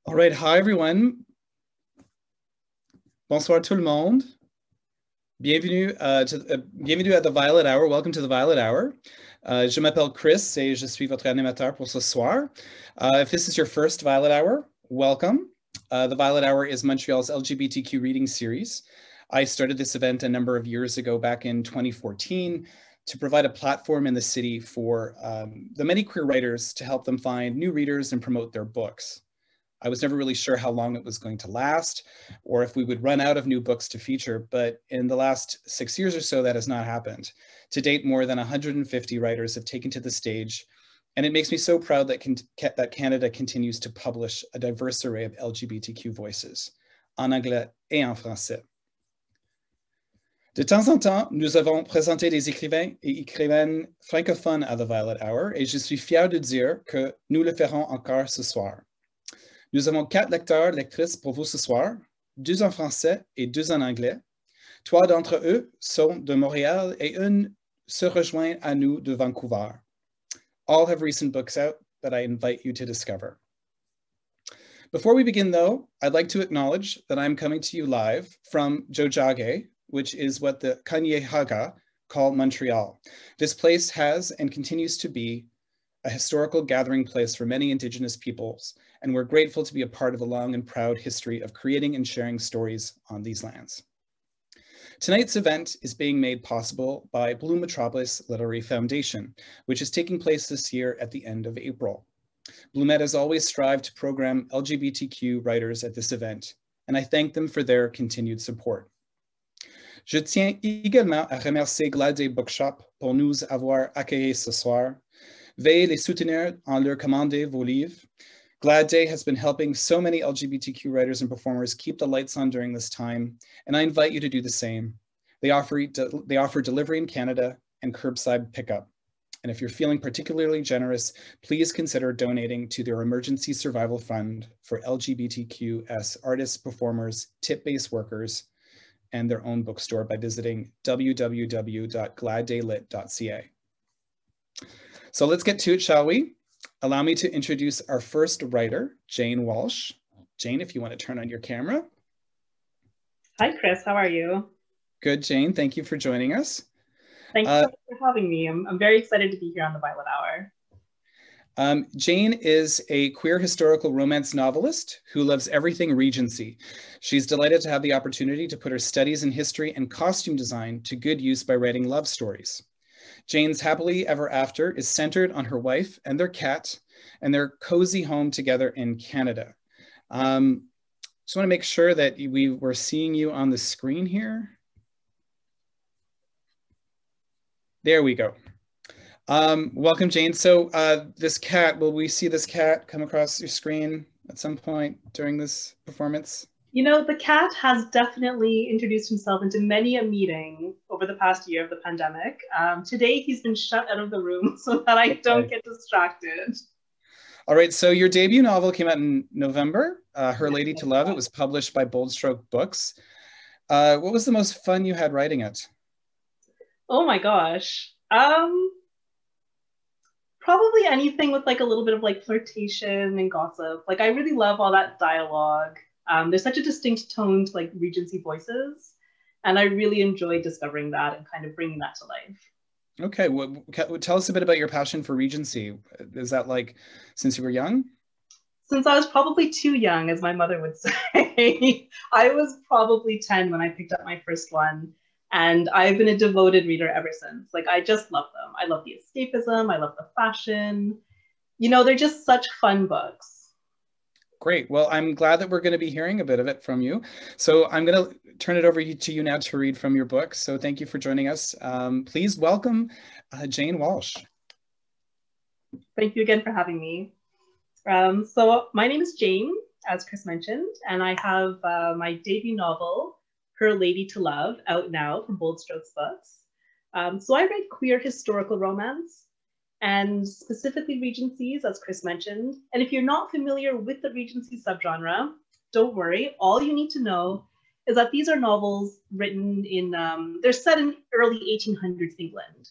All right, hi everyone. Bonsoir tout le monde. Bienvenue, bienvenue à The Violet Hour. Welcome to The Violet Hour. Je m'appelle Chris et je suis votre animateur pour ce soir. If this is your first Violet Hour, welcome. The Violet Hour is Montreal's LGBTQ reading series. I started this event a number of years ago, back in 2014, to provide a platform in the city for the many queer writers to help them find new readers and promote their books. I was never really sure how long it was going to last or if we would run out of new books to feature, but in the last 6 years or so, that has not happened. To date, more than 150 writers have taken to the stage, and it makes me so proud that Canada continues to publish a diverse array of LGBTQ voices, en anglais et en français. De temps en temps, nous avons présenté des écrivains et écrivaines francophones à The Violet Hour, et je suis fier de dire que nous le ferons encore ce soir. Nous avons 4 lecteurs, lectrices pour vous ce soir, 2 en français et 2 en anglais. 3 d'entre eux sont de Montréal et une se rejoint à nous de Vancouver. All have recent books out that I invite you to discover. Before we begin though, I'd like to acknowledge that I'm coming to you live from Jojage, which is what the Kanien'kehá:ka call Montreal. This place has and continues to be a historical gathering place for many Indigenous peoples, and we're grateful to be a part of a long and proud history of creating and sharing stories on these lands. Tonight's event is being made possible by Blue Metropolis Literary Foundation, which is taking place this year at the end of April. Blue has always strived to program LGBTQ writers at this event, and I thank them for their continued support. Je tiens également à remercier Glad Day Bookshop pour nous avoir accueillis ce soir. Veuillez les soutenir en leur commander vos livres. Glad Day has been helping so many LGBTQ writers and performers keep the lights on during this time, and I invite you to do the same. They offer delivery in Canada and curbside pickup. And if you're feeling particularly generous, please consider donating to their Emergency Survival Fund for LGBTQS artists, performers, tip-based workers, and their own bookstore by visiting www.gladdaylit.ca. So let's get to it, shall we? Allow me to introduce our first writer, Jane Walsh. Jane, if you want to turn on your camera. Hi, Chris. How are you? Good, Jane. Thank you for joining us. Thank you so much for having me. I'm very excited to be here on the Violet Hour. Jane is a queer historical romance novelist who loves everything Regency. She's delighted to have the opportunity to put her studies in history and costume design to good use by writing love stories. Jane's happily ever after is centered on her wife and their cat and their cozy home together in Canada. Just want to make sure that we're seeing you on the screen here. There we go. Welcome, Jane. So this cat, will we see this cat come across your screen at some point during this performance? You know, the cat has definitely introduced himself into many a meeting over the past year of the pandemic. Today, he's been shut out of the room so that I don't get distracted. All right, so your debut novel came out in November, Her Lady to Love. It was published by Bold Stroke Books. What was the most fun you had writing it? Oh my gosh. Probably anything with like a little bit of like flirtation and gossip. Like I really love all that dialogue. There's such a distinct tone to like Regency voices, and I really enjoyed discovering that and kind of bringing that to life. Okay, well, tell us a bit about your passion for Regency. Is that like since you were young? Since I was probably too young, as my mother would say. I was probably 10 when I picked up my first one, and I've been a devoted reader ever since. Like I just love them. I love the escapism. I love the fashion. You know, they're just such fun books. Great. Well, I'm glad that we're going to be hearing a bit of it from you. So I'm going to turn it over to you now to read from your book. So thank you for joining us. Please welcome Jane Walsh. Thank you again for having me. So my name is Jane, as Chris mentioned, and I have my debut novel, Her Lady to Love, out now from Bold Strokes Books. So I write queer historical romance, and specifically Regencies, as Chris mentioned. And if you're not familiar with the Regency subgenre, don't worry. All you need to know is that these are novels written in, they're set in early 1800s England.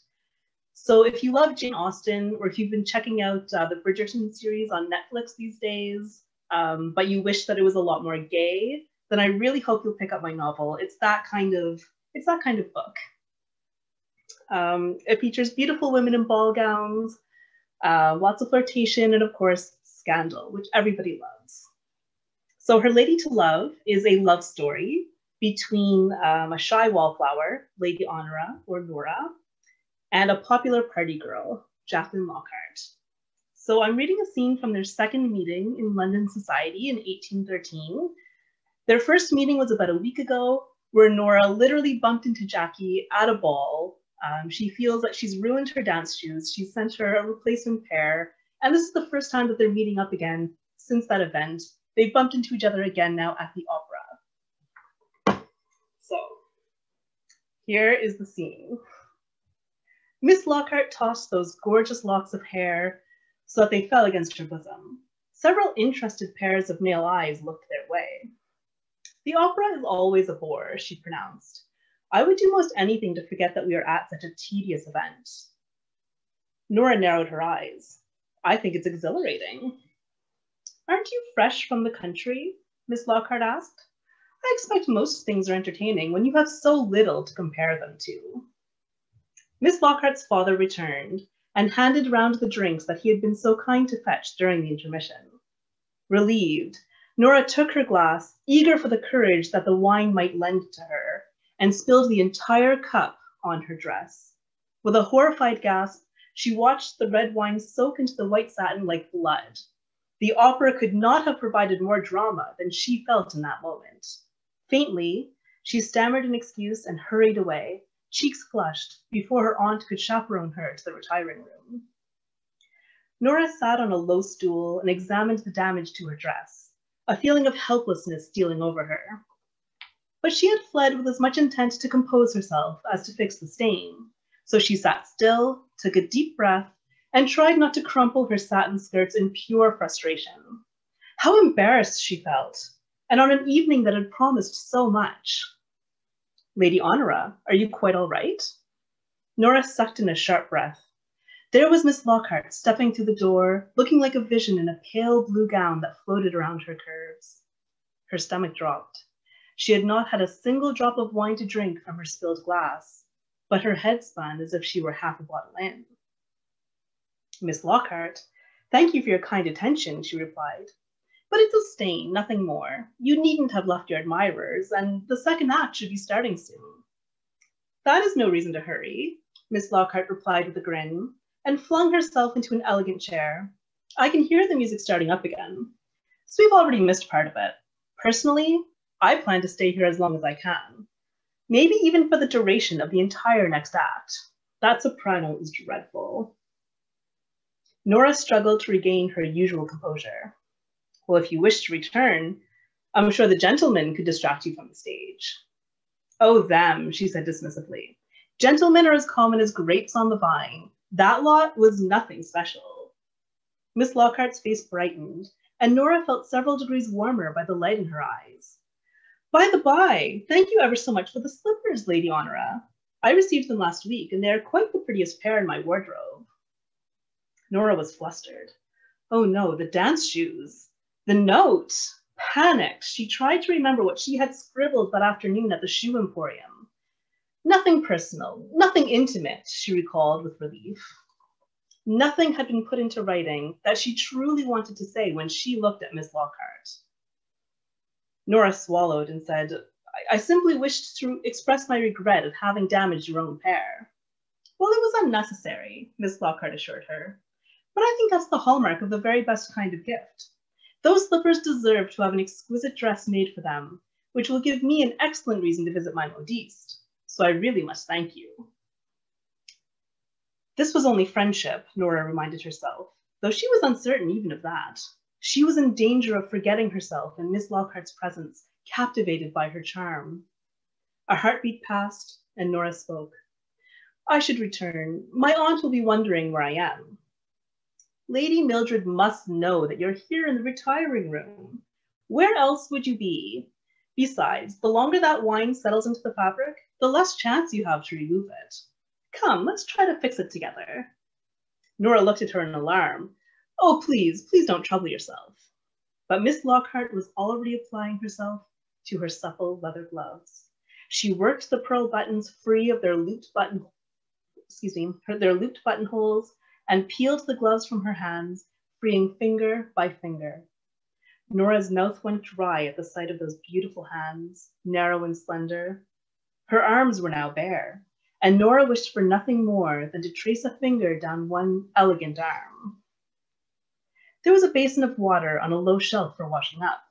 So if you love Jane Austen, or if you've been checking out the Bridgerton series on Netflix these days, but you wish that it was a lot more gay, then I really hope you'll pick up my novel. It's that kind of book. It features beautiful women in ball gowns, lots of flirtation, and of course, scandal, which everybody loves. So Her Lady to Love is a love story between a shy wallflower, Lady Honora, or Nora, and a popular party girl, Jacqueline Lockhart. So I'm reading a scene from their second meeting in London society in 1813. Their first meeting was about a week ago, where Nora literally bumped into Jackie at a ball. She feels that she's ruined her dance shoes. She sent her a replacement pair, and this is the first time that they're meeting up again since that event. They bumped into each other again now at the opera. So here is the scene. Miss Lockhart tossed those gorgeous locks of hair so that they fell against her bosom. Several interested pairs of male eyes looked their way. The opera is always a bore, she pronounced. I would do most anything to forget that we are at such a tedious event. Nora narrowed her eyes. I think it's exhilarating. Aren't you fresh from the country? Miss Lockhart asked. I expect most things are entertaining when you have so little to compare them to. Miss Lockhart's father returned and handed round the drinks that he had been so kind to fetch during the intermission. Relieved, Nora took her glass, eager for the courage that the wine might lend to her, and spilled the entire cup on her dress. With a horrified gasp, she watched the red wine soak into the white satin like blood. The opera could not have provided more drama than she felt in that moment. Faintly, she stammered an excuse and hurried away, cheeks flushed, before her aunt could chaperone her to the retiring room. Nora sat on a low stool and examined the damage to her dress, a feeling of helplessness stealing over her. But she had fled with as much intent to compose herself as to fix the stain, so she sat still, took a deep breath, and tried not to crumple her satin skirts in pure frustration. How embarrassed she felt, and on an evening that had promised so much. Lady Honora, are you quite all right? Nora sucked in a sharp breath. There was Miss Lockhart stepping through the door, looking like a vision in a pale blue gown that floated around her curves. Her stomach dropped. She had not had a single drop of wine to drink from her spilled glass, but her head spun as if she were half a bottle in. Miss Lockhart, thank you for your kind attention, she replied. But it's a stain, nothing more. You needn't have left your admirers, and the second act should be starting soon. That is no reason to hurry, Miss Lockhart replied with a grin, and flung herself into an elegant chair. I can hear the music starting up again. So we've already missed part of it. Personally, I plan to stay here as long as I can. Maybe even for the duration of the entire next act. That soprano is dreadful. Nora struggled to regain her usual composure. Well, if you wish to return, I'm sure the gentlemen could distract you from the stage. Oh, them, she said dismissively. Gentlemen are as common as grapes on the vine. That lot was nothing special. Miss Lockhart's face brightened, and Nora felt several degrees warmer by the light in her eyes. By the by, thank you ever so much for the slippers, Lady Honora. I received them last week, and they are quite the prettiest pair in my wardrobe. Nora was flustered. Oh no, the dance shoes. The note. Panicked, she tried to remember what she had scribbled that afternoon at the shoe emporium. Nothing personal, nothing intimate, she recalled with relief. Nothing had been put into writing that she truly wanted to say when she looked at Miss Lockhart. Nora swallowed and said, I simply wished to express my regret at having damaged your own pair. Well, it was unnecessary, Miss Lockhart assured her. But I think that's the hallmark of the very best kind of gift. Those slippers deserve to have an exquisite dress made for them, which will give me an excellent reason to visit my modiste. So I really must thank you. This was only friendship, Nora reminded herself, though she was uncertain even of that. She was in danger of forgetting herself in Miss Lockhart's presence, captivated by her charm. A heartbeat passed, and Nora spoke. I should return. My aunt will be wondering where I am. Lady Mildred must know that you're here in the retiring room. Where else would you be? Besides, the longer that wine settles into the fabric, the less chance you have to remove it. Come, let's try to fix it together. Nora looked at her in alarm. Oh, please don't trouble yourself. But Miss Lockhart was already applying herself to her supple leather gloves. She worked the pearl buttons free of their looped buttonholes and peeled the gloves from her hands, freeing finger by finger. Nora's mouth went dry at the sight of those beautiful hands, narrow and slender. Her arms were now bare, and Nora wished for nothing more than to trace a finger down one elegant arm. There was a basin of water on a low shelf for washing up.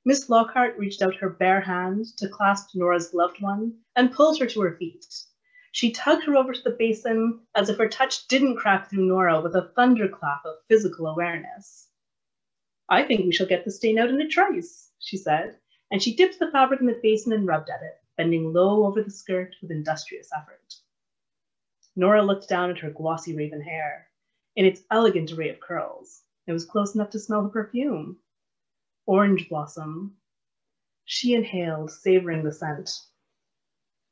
Miss Lockhart reached out her bare hand to clasp Nora's gloved one and pulled her to her feet. She tugged her over to the basin as if her touch didn't crack through Nora with a thunderclap of physical awareness. "I think we shall get the stain out in a trice," she said, and she dipped the fabric in the basin and rubbed at it, bending low over the skirt with industrious effort. Nora looked down at her glossy raven hair, in its elegant array of curls. It was close enough to smell her perfume. Orange blossom. She inhaled, savoring the scent.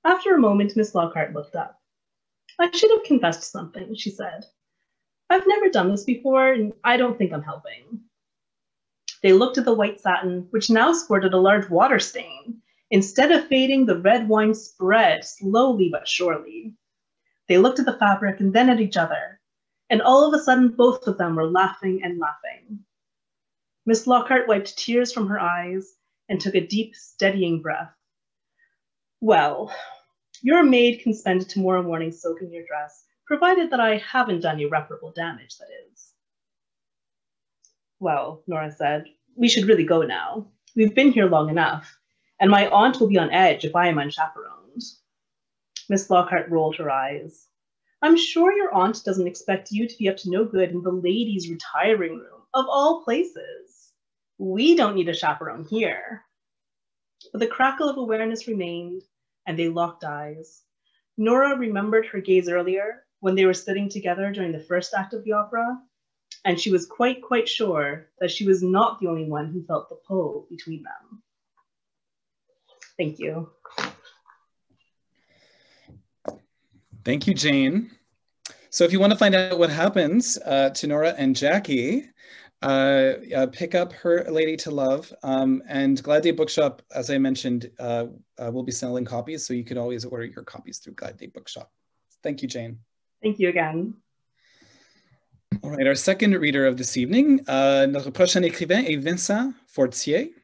After a moment, Miss Lockhart looked up. "I should have confessed something," she said. "I've never done this before, and I don't think I'm helping." They looked at the white satin, which now sported a large water stain. Instead of fading, the red wine spread slowly but surely. They looked at the fabric and then at each other, and all of a sudden, both of them were laughing and laughing. Miss Lockhart wiped tears from her eyes and took a deep, steadying breath. "Well, your maid can spend tomorrow morning soaking your dress, provided that I haven't done irreparable damage, that is." "Well," Nora said, "we should really go now. We've been here long enough, and my aunt will be on edge if I am unchaperoned." Miss Lockhart rolled her eyes. "I'm sure your aunt doesn't expect you to be up to no good in the ladies' retiring room, of all places. We don't need a chaperone here." But the crackle of awareness remained, and they locked eyes. Nora remembered her gaze earlier when they were sitting together during the first act of the opera, and she was quite sure that she was not the only one who felt the pull between them. Thank you. Thank you, Jane. So if you want to find out what happens to Nora and Jackie, pick up Her Lady to Love. And Glad Day Bookshop, as I mentioned, will be selling copies, so you could always order your copies through Glad Day Bookshop. Thank you, Jane. Thank you again. All right, our second reader of this evening, notre prochain écrivain est Vincent Fortier.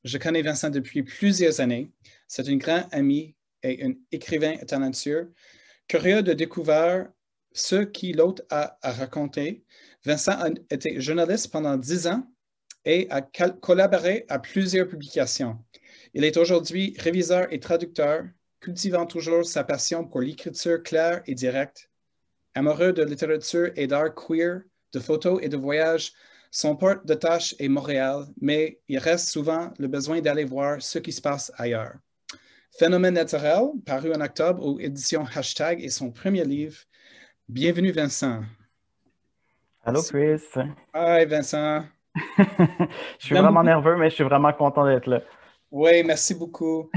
Je connais Vincent depuis plusieurs années. C'est un grand ami et un écrivain talentueux, curieux de découvrir ce que l'autre a à raconter. Vincent a été journaliste pendant 10 ans et a collaboré à plusieurs publications. Il est aujourd'hui réviseur et traducteur, cultivant toujours sa passion pour l'écriture claire et directe. Amoureux de littérature et d'art queer, de photos et de voyages, son porte de tâche est Montréal, mais il reste souvent le besoin d'aller voir ce qui se passe ailleurs. Phénomène naturel, paru en octobre aux éditions Hashtag, est son premier livre. Bienvenue, Vincent. Allô, Chris. Hi, Vincent. Je suis vraiment nerveux, mais je suis vraiment content d'être là. Oui, merci beaucoup.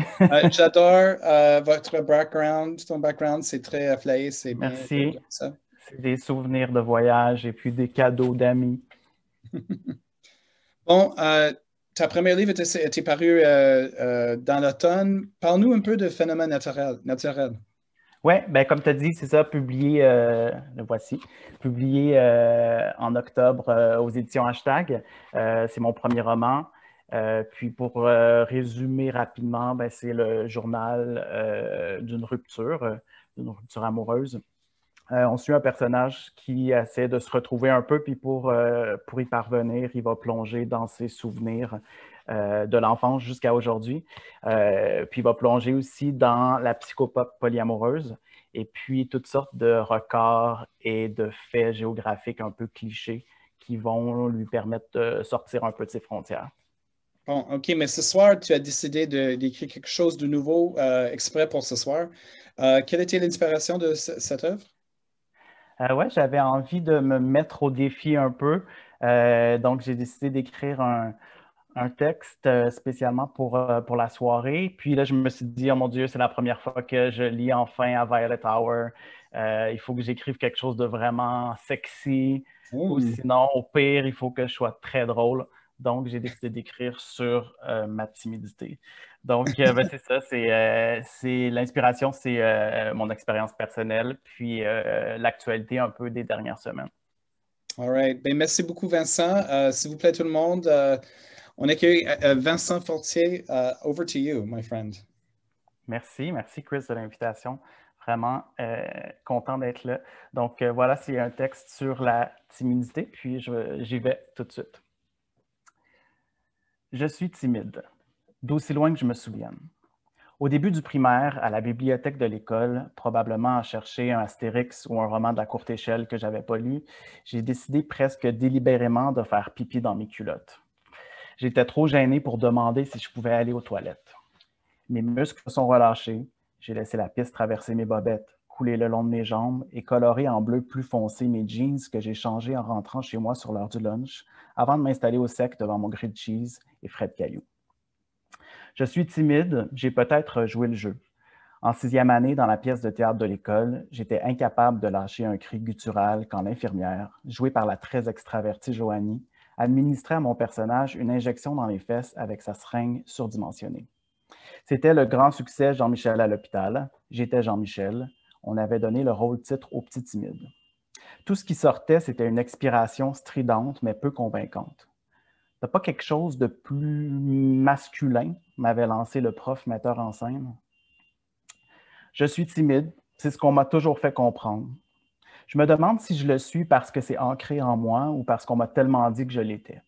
J'adore votre background. Ton background, c'est très flyé, c'est bien. Merci. C'est des souvenirs de voyage et puis des cadeaux d'amis. Bon, ta première livre était paru dans l'automne. Parle-nous un peu de Phénomène naturel. Oui, ben, comme tu as dit, c'est ça, publié, le voici, publié en octobre aux éditions Hashtag. C'est mon premier roman. Puis pour résumer rapidement, ben, c'est le journal d'une rupture amoureuse. On suit un personnage qui essaie de se retrouver un peu, puis pour y parvenir, il va plonger dans ses souvenirs de l'enfance jusqu'à aujourd'hui. Puis il va plonger aussi dans la psychopop polyamoureuse et puis toutes sortes de records et de faits géographiques un peu clichés qui vont lui permettre de sortir un peu de ses frontières. Bon, OK, mais ce soir, tu as décidé d'écrire quelque chose de nouveau exprès pour ce soir. Quelle était l'inspiration de cette œuvre? Oui, j'avais envie de me mettre au défi un peu. Donc, j'ai décidé d'écrire un texte spécialement pour la soirée. Puis là, je me suis dit, oh mon Dieu, c'est la première fois que je lis enfin à Violet Hour. Il faut que j'écrive quelque chose de vraiment sexy. Ou sinon, au pire, il faut que je sois très drôle. Donc, j'ai décidé d'écrire sur ma timidité. Donc, ben, c'est ça, c'est l'inspiration, c'est mon expérience personnelle, puis l'actualité un peu des dernières semaines. All right. Ben, merci beaucoup, Vincent. S'il vous plaît, tout le monde, on accueille Vincent Fortier. Over to you, my friend. Merci Chris de l'invitation. Vraiment content d'être là. Donc voilà, c'est un texte sur la timidité, puis j'y vais tout de suite. Je suis timide, d'aussi loin que je me souvienne. Au début du primaire, à la bibliothèque de l'école, probablement à chercher un Astérix ou un roman de la courte échelle que je n'avais pas lu, j'ai décidé presque délibérément de faire pipi dans mes culottes. J'étais trop gêné pour demander si je pouvais aller aux toilettes. Mes muscles se sont relâchés, j'ai laissé la piste traverser mes bobettes, couler le long de mes jambes et colorer en bleu plus foncé mes jeans que j'ai changés en rentrant chez moi sur l'heure du lunch, avant de m'installer au sec devant mon grilled cheese et frais de cailloux. Je suis timide, j'ai peut-être joué le jeu. En 6e année, dans la pièce de théâtre de l'école, j'étais incapable de lâcher un cri guttural quand l'infirmière, jouée par la très extravertie Joanie, administrait à mon personnage une injection dans les fesses avec sa seringue surdimensionnée. C'était le grand succès Jean-Michel à l'hôpital. J'étais Jean-Michel. On avait donné le rôle-titre au petit timide. Tout ce qui sortait, c'était une expiration stridente, mais peu convaincante. « T'as pas quelque chose de plus masculin ?» m'avait lancé le prof metteur en scène. Je suis timide, c'est ce qu'on m'a toujours fait comprendre. Je me demande si je le suis parce que c'est ancré en moi ou parce qu'on m'a tellement dit que je l'étais.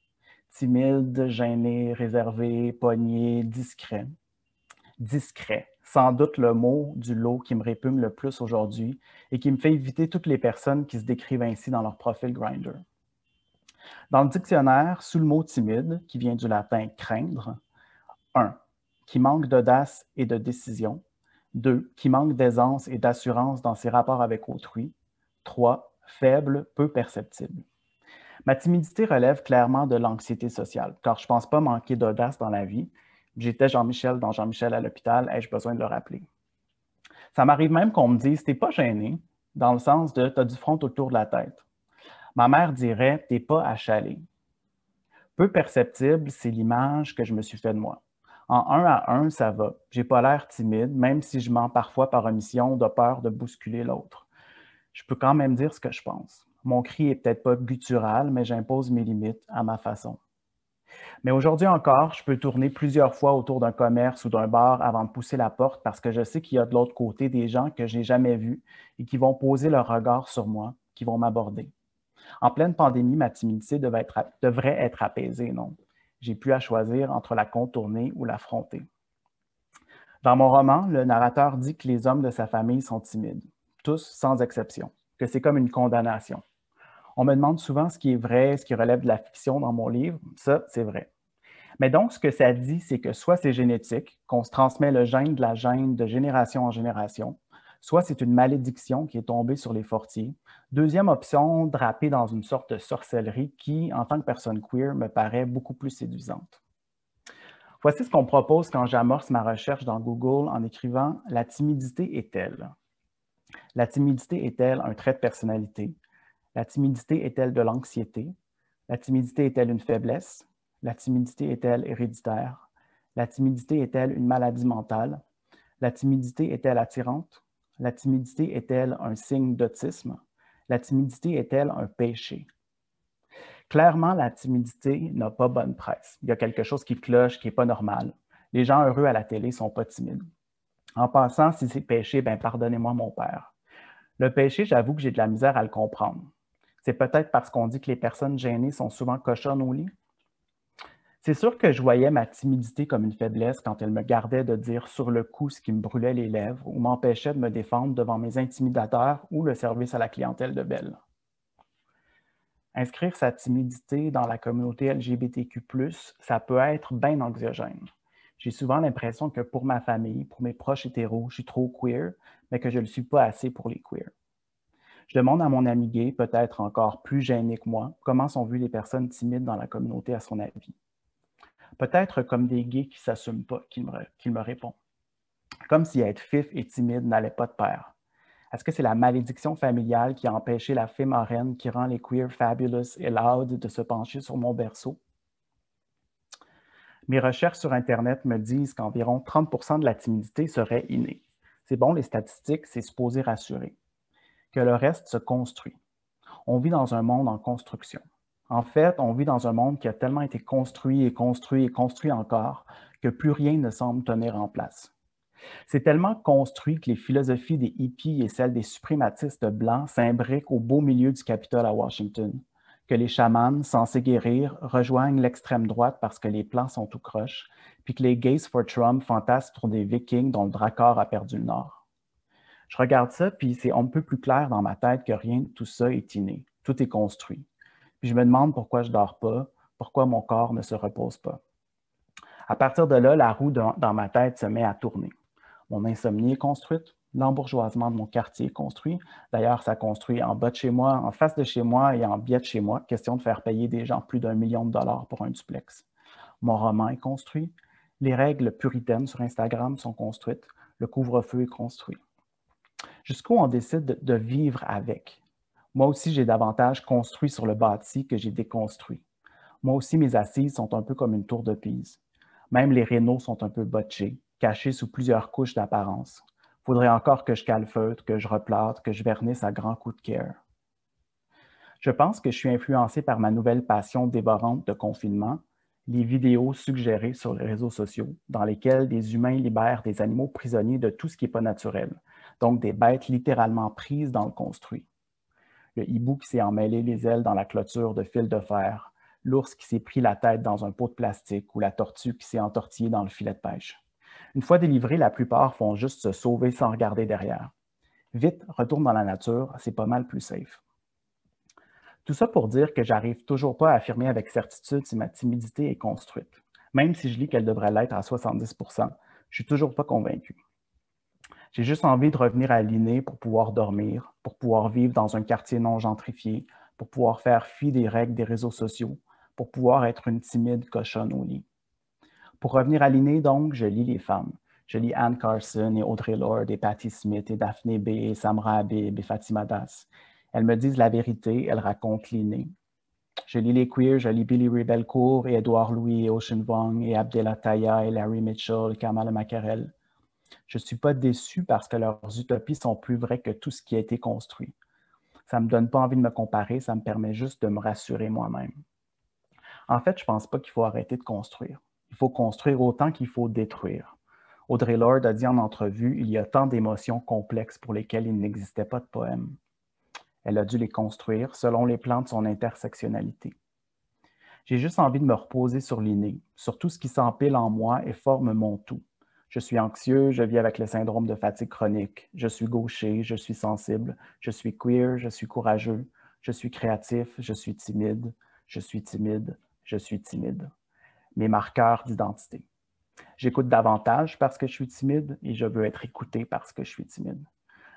Timide, gêné, réservé, pogné, discret. Discret, sans doute le mot du lot qui me répugne le plus aujourd'hui et qui me fait éviter toutes les personnes qui se décrivent ainsi dans leur profil Grindr. Dans le dictionnaire, sous le mot timide, qui vient du latin craindre, 1. Qui manque d'audace et de décision. 2. Qui manque d'aisance et d'assurance dans ses rapports avec autrui. 3. Faible, peu perceptible. Ma timidité relève clairement de l'anxiété sociale, car je ne pense pas manquer d'audace dans la vie. J'étais Jean-Michel dans Jean-Michel à l'hôpital, ai-je besoin de le rappeler? Ça m'arrive même qu'on me dise « t'es pas gêné », dans le sens de « t'as du front autour de la tête ». Ma mère dirait « t'es pas achalé ». Peu perceptible, c'est l'image que je me suis fait de moi. En 1 à 1, ça va. J'ai pas l'air timide, même si je mens parfois par omission de peur de bousculer l'autre. Je peux quand même dire ce que je pense. Mon cri est peut-être pas guttural, mais j'impose mes limites à ma façon. Mais aujourd'hui encore, je peux tourner plusieurs fois autour d'un commerce ou d'un bar avant de pousser la porte parce que je sais qu'il y a de l'autre côté des gens que je n'ai jamais vus et qui vont poser leur regard sur moi, qui vont m'aborder. En pleine pandémie, ma timidité devrait être apaisée, non? J'ai plus à choisir entre la contourner ou l'affronter. Dans mon roman, le narrateur dit que les hommes de sa famille sont timides, tous sans exception, que c'est comme une condamnation. On me demande souvent ce qui est vrai, ce qui relève de la fiction dans mon livre. Ça, c'est vrai. Mais donc, ce que ça dit, c'est que soit c'est génétique, qu'on se transmet le gène de la gène de génération en génération, soit c'est une malédiction qui est tombée sur les Fortier. Deuxième option, drapée dans une sorte de sorcellerie qui, en tant que personne queer, me paraît beaucoup plus séduisante. Voici ce qu'on propose quand j'amorce ma recherche dans Google en écrivant « La timidité est-elle » ? La timidité est-elle un trait de personnalité? La timidité est-elle de l'anxiété? La timidité est-elle une faiblesse? La timidité est-elle héréditaire? La timidité est-elle une maladie mentale? La timidité est-elle attirante? La timidité est-elle un signe d'autisme? La timidité est-elle un péché? Clairement, la timidité n'a pas bonne presse. Il y a quelque chose qui cloche, qui n'est pas normal. Les gens heureux à la télé ne sont pas timides. En passant, si c'est péché, ben pardonnez-moi mon père. Le péché, j'avoue que j'ai de la misère à le comprendre. C'est peut-être parce qu'on dit que les personnes gênées sont souvent cochonnes au lit. C'est sûr que je voyais ma timidité comme une faiblesse quand elle me gardait de dire sur le coup ce qui me brûlait les lèvres ou m'empêchait de me défendre devant mes intimidateurs ou le service à la clientèle de Belle. Inscrire sa timidité dans la communauté LGBTQ+, ça peut être bien anxiogène. J'ai souvent l'impression que pour ma famille, pour mes proches hétéros, je suis trop queer, mais que je ne le suis pas assez pour les queers. Je demande à mon ami gay, peut-être encore plus gêné que moi, comment sont vues les personnes timides dans la communauté à son avis. Peut-être comme des gays qui ne s'assument pas, qu'il me répond. Comme si être fif et timide n'allait pas de pair. Est-ce que c'est la malédiction familiale qui a empêché la fée marraine qui rend les queers fabulous et loud de se pencher sur mon berceau? Mes recherches sur Internet me disent qu'environ 30% de la timidité serait innée. C'est bon, les statistiques, c'est supposé rassurer. Que le reste se construit. On vit dans un monde en construction. En fait, on vit dans un monde qui a tellement été construit et construit et construit encore que plus rien ne semble tenir en place. C'est tellement construit que les philosophies des hippies et celles des suprématistes blancs s'imbriquent au beau milieu du Capitole à Washington, que les chamans, censés guérir, rejoignent l'extrême droite parce que les plans sont tout croches, puis que les Gays for Trump fantasment sur des Vikings dont le Drakkar a perdu le Nord. Je regarde ça, puis c'est un peu plus clair dans ma tête que rien de tout ça est inné. Tout est construit. Puis je me demande pourquoi je ne dors pas, pourquoi mon corps ne se repose pas. À partir de là, la roue dans ma tête se met à tourner. Mon insomnie est construite, l'embourgeoisement de mon quartier est construit. D'ailleurs, ça construit en bas de chez moi, en face de chez moi et en biais de chez moi. Question de faire payer des gens plus d'1 million de dollars pour un duplex. Mon roman est construit. Les règles puritaines sur Instagram sont construites. Le couvre-feu est construit. Jusqu'où on décide de vivre avec. Moi aussi, j'ai davantage construit sur le bâti que j'ai déconstruit. Moi aussi, mes assises sont un peu comme une tour de Pise. Même les rénaux sont un peu botchés, cachés sous plusieurs couches d'apparence. Faudrait encore que je calfeutre, que je replâtre, que je vernisse à grands coups de care. Je pense que je suis influencé par ma nouvelle passion dévorante de confinement, les vidéos suggérées sur les réseaux sociaux, dans lesquelles des humains libèrent des animaux prisonniers de tout ce qui n'est pas naturel, donc des bêtes littéralement prises dans le construit. Le hibou qui s'est emmêlé les ailes dans la clôture de fil de fer, l'ours qui s'est pris la tête dans un pot de plastique ou la tortue qui s'est entortillée dans le filet de pêche. Une fois délivrés, la plupart font juste se sauver sans regarder derrière. Vite, retourne dans la nature, c'est pas mal plus safe. Tout ça pour dire que j'arrive toujours pas à affirmer avec certitude si ma timidité est construite. Même si je lis qu'elle devrait l'être à 70%, je suis toujours pas convaincu. J'ai juste envie de revenir à l'inné pour pouvoir dormir, pour pouvoir vivre dans un quartier non gentrifié, pour pouvoir faire fi des règles des réseaux sociaux, pour pouvoir être une timide cochonne au lit. Pour revenir à l'inné, donc, je lis les femmes. Je lis Anne Carson et Audre Lorde et Patti Smith et Daphne B. et Samra Habib et Fatima Das. Elles me disent la vérité, elles racontent l'inné. Je lis les queers, je lis Billy Ray Belcourt et Édouard Louis et Ocean Vuong et Abdel Attaya et Larry Mitchell et Kamala Mackerel. Je ne suis pas déçu parce que leurs utopies sont plus vraies que tout ce qui a été construit. Ça ne me donne pas envie de me comparer, ça me permet juste de me rassurer moi-même. En fait, je ne pense pas qu'il faut arrêter de construire. Il faut construire autant qu'il faut détruire. Audre Lorde a dit en entrevue, il y a tant d'émotions complexes pour lesquelles il n'existait pas de poème. Elle a dû les construire selon les plans de son intersectionnalité. J'ai juste envie de me reposer sur l'inné, sur tout ce qui s'empile en moi et forme mon tout. Je suis anxieux, je vis avec le syndrome de fatigue chronique. Je suis gaucher, je suis sensible, je suis queer, je suis courageux, je suis créatif, je suis timide, je suis timide, je suis timide. Mes marqueurs d'identité. J'écoute davantage parce que je suis timide et je veux être écouté parce que je suis timide.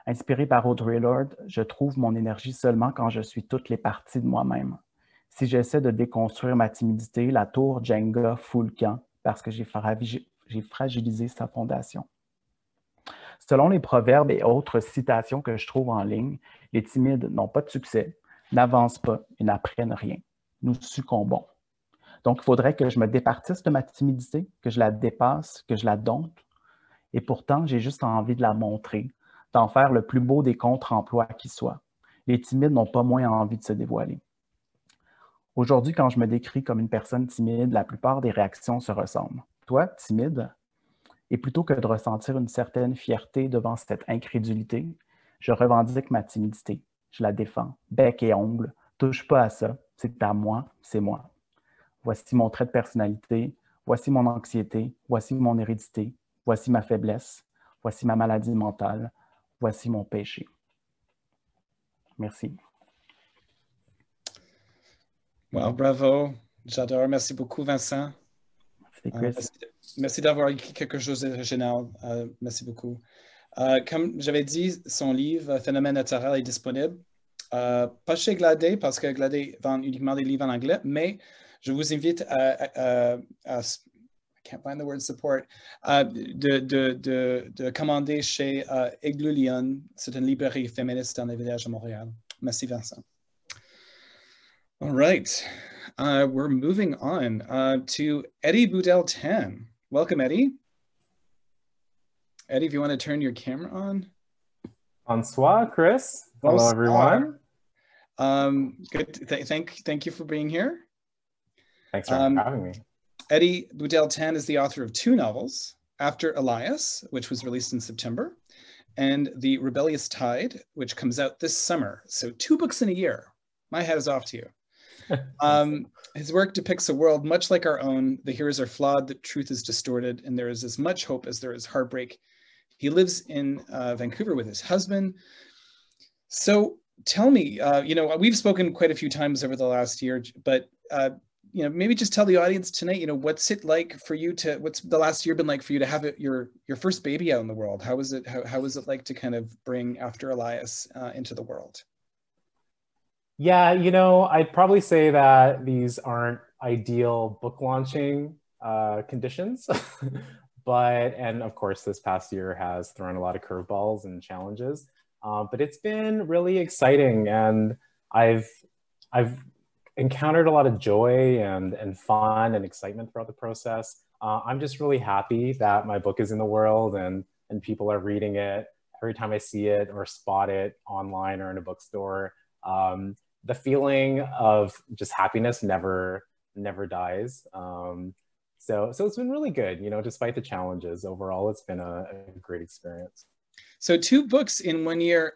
Inspiré par Audre Lorde, je trouve mon énergie seulement quand je suis toutes les parties de moi-même. Si j'essaie de déconstruire ma timidité, la tour Jenga fout le camp parce que j'ai fragilisé sa fondation. Selon les proverbes et autres citations que je trouve en ligne, les timides n'ont pas de succès, n'avancent pas et n'apprennent rien. Nous succombons. Donc, il faudrait que je me départisse de ma timidité, que je la dépasse, que je la dompte. Et pourtant, j'ai juste envie de la montrer, d'en faire le plus beau des contre-emplois qui soit. Les timides n'ont pas moins envie de se dévoiler. Aujourd'hui, quand je me décris comme une personne timide, la plupart des réactions se ressemblent. Toi, timide? Et plutôt que de ressentir une certaine fierté devant cette incrédulité, je revendique ma timidité. Je la défends, bec et ongles. Touche pas à ça, c'est à moi, c'est moi. Voici mon trait de personnalité, voici mon anxiété, voici mon hérédité, voici ma faiblesse, voici ma maladie mentale, voici mon péché. Merci. Wow, bravo. J'adore. Merci beaucoup, Vincent. Merci, merci d'avoir écrit quelque chose d'original. Merci beaucoup. Comme j'avais dit, son livre Phénomène naturel est disponible. Pas chez Glad Day, parce que Glad Day vend uniquement des livres en anglais, mais je vous invite I can't find the word support, de commander chez Igloo Lyon. C'est une librairie féministe dans les villages de Montréal. Merci, Vincent. All right. We're moving on to Eddy Boudel Tan. Welcome, Eddy. Eddy, if you want to turn your camera on. Bonsoir, Chris. Hello, everyone. Good. Thank you for being here. Thanks for having me. Eddy Boudel Tan is the author of 2 novels, After Elias, which was released in September, and The Rebellious Tide, which comes out this summer. So 2 books in a year. My hat is off to you. His work depicts a world much like our own. The heroes are flawed, the truth is distorted, and there is as much hope as there is heartbreak. He lives in Vancouver with his husband. So tell me, we've spoken quite a few times over the last year, but maybe just tell the audience tonight, what's it like for you what's the last year been like for you to have your first baby out in the world? How was it like to kind of bring After Elias into the world? Yeah, I'd probably say that these aren't ideal book launching conditions, and of course this past year has thrown a lot of curveballs and challenges, but it's been really exciting, and I've encountered a lot of joy and fun and excitement throughout the process. I'm just really happy that my book is in the world and people are reading it. Every time I see it or spot it online or in a bookstore, the feeling of just happiness never dies. So it's been really good, despite the challenges. Overall, it's been a great experience. So 2 books in 1 year.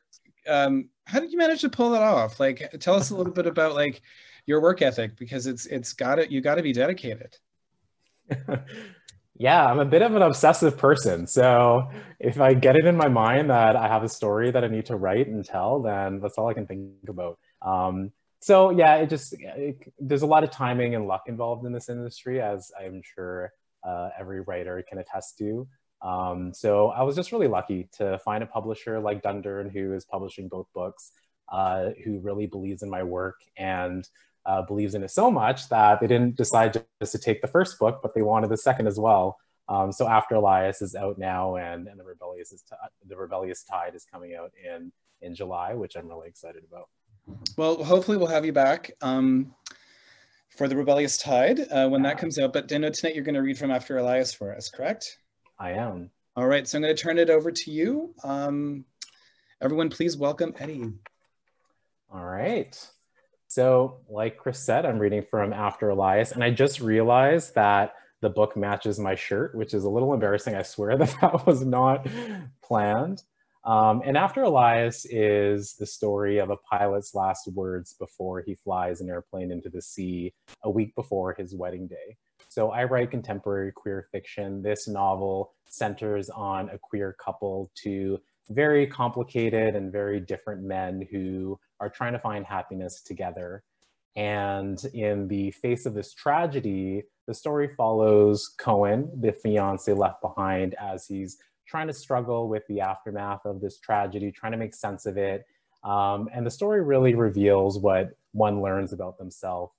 How did you manage to pull that off? Like, tell us a little bit about like your work ethic, because you got to be dedicated. Yeah, I'm a bit of an obsessive person. So if I get it in my mind that I have a story that I need to write and tell, then that's all I can think about. So yeah, there's a lot of timing and luck involved in this industry, as I'm sure every writer can attest to. So I was just really lucky to find a publisher like Dundurn, who is publishing both books, who really believes in my work and believes in it so much that they didn't decide just to take the first book, but they wanted the second as well. So After Elias is out now, and the Rebellious Tide is coming out in July, which I'm really excited about. Well, hopefully we'll have you back for the Rebellious Tide when that comes out. But I know tonight you're going to read from After Elias for us, correct? I am. All right, so I'm going to turn it over to you. Everyone, please welcome Eddy. All right. So like Chris said, I'm reading from After Elias, and I just realized that the book matches my shirt, which is a little embarrassing. I swear that was not planned. And After Elias is the story of a pilot's last words before he flies an airplane into the sea a week before his wedding day. So I write contemporary queer fiction. This novel centers on a queer couple, 2 very complicated and very different men who are trying to find happiness together. And in the face of this tragedy, the story follows Cohen, the fiance left behind, as he's trying to struggle with the aftermath of this tragedy, trying to make sense of it. And the story really reveals what one learns about themselves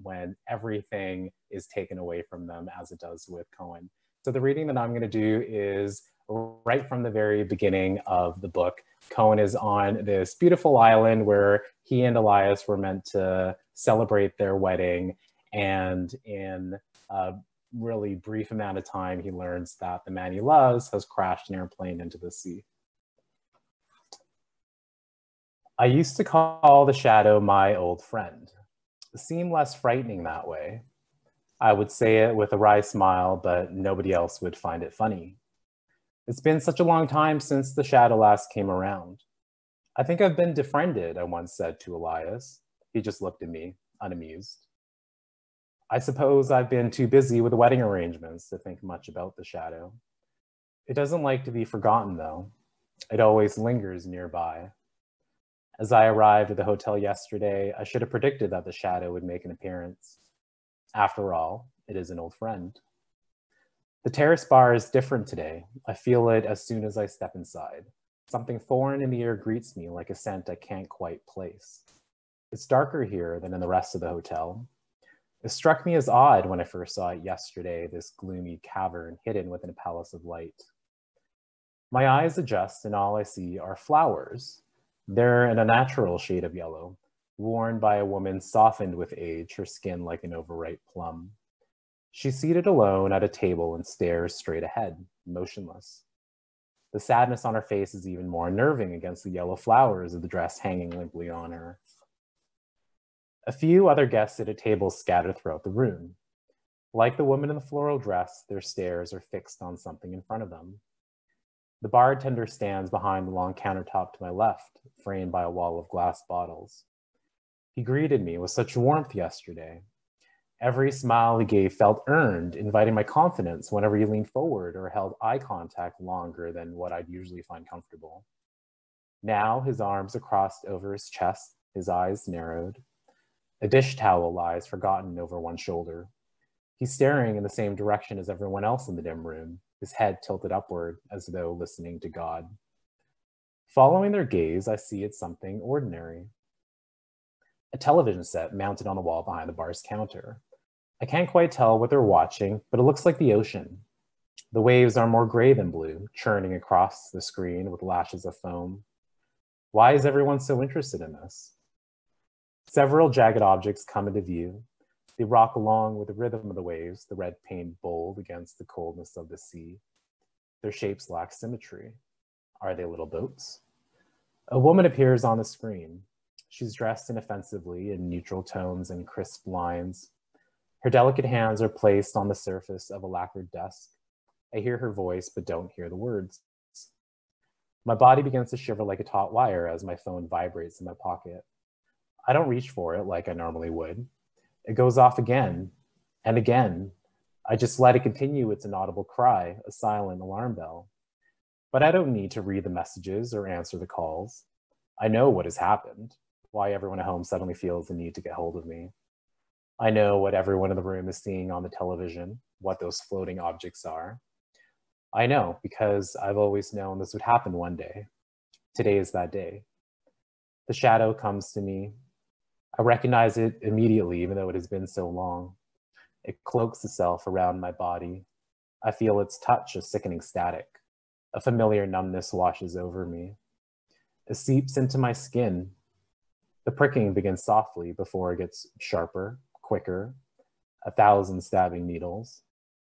when everything is taken away from them, as it does with Cohen. So the reading that I'm going to do is right from the very beginning of the book. Cohen is on this beautiful island where he and Elias were meant to celebrate their wedding. And in a really brief amount of time, he learns that the man he loves has crashed an airplane into the sea. I used to call the shadow my old friend. It seemed less frightening that way. I would say it with a wry smile, but nobody else would find it funny. It's been such a long time since the shadow last came around. I think I've been defriended, I once said to Elias. He just looked at me, unamused. I suppose I've been too busy with wedding arrangements to think much about the shadow. It doesn't like to be forgotten, though. It always lingers nearby. As I arrived at the hotel yesterday, I should have predicted that the shadow would make an appearance. After all, it is an old friend. The terrace bar is different today. I feel it as soon as I step inside. Something foreign in the air greets me like a scent I can't quite place. It's darker here than in the rest of the hotel. It struck me as odd when I first saw it yesterday, this gloomy cavern hidden within a palace of light. My eyes adjust and all I see are flowers. They're in a natural shade of yellow, worn by a woman softened with age, her skin like an overripe plum. She's seated alone at a table and stares straight ahead, motionless. The sadness on her face is even more unnerving against the yellow flowers of the dress hanging limply on her. A few other guests at a table scattered throughout the room. Like the woman in the floral dress, their stares are fixed on something in front of them. The bartender stands behind the long countertop to my left, framed by a wall of glass bottles. He greeted me with such warmth yesterday. Every smile he gave felt earned, inviting my confidence whenever he leaned forward or held eye contact longer than what I'd usually find comfortable. Now his arms are crossed over his chest, his eyes narrowed. A dish towel lies forgotten over one shoulder. He's staring in the same direction as everyone else in the dim room, his head tilted upward as though listening to God. Following their gaze, I see it's something ordinary. A television set mounted on the wall behind the bar's counter. I can't quite tell what they're watching, but it looks like the ocean. The waves are more gray than blue, churning across the screen with lashes of foam. Why is everyone so interested in this? Several jagged objects come into view. They rock along with the rhythm of the waves, the red paint bold against the coldness of the sea. Their shapes lack symmetry. Are they little boats? A woman appears on the screen. She's dressed inoffensively in neutral tones and crisp lines. Her delicate hands are placed on the surface of a lacquered desk. I hear her voice, but don't hear the words. My body begins to shiver like a taut wire as my phone vibrates in my pocket. I don't reach for it like I normally would. It goes off again and again. I just let it continue its inaudible cry, a silent alarm bell. But I don't need to read the messages or answer the calls. I know what has happened, why everyone at home suddenly feels the need to get hold of me. I know what everyone in the room is seeing on the television, what those floating objects are. I know because I've always known this would happen one day. Today is that day. The shadow comes to me. I recognize it immediately, even though it has been so long. It cloaks itself around my body. I feel its touch, a sickening static. A familiar numbness washes over me. It seeps into my skin. The pricking begins softly before it gets sharper, quicker, 1,000 stabbing needles.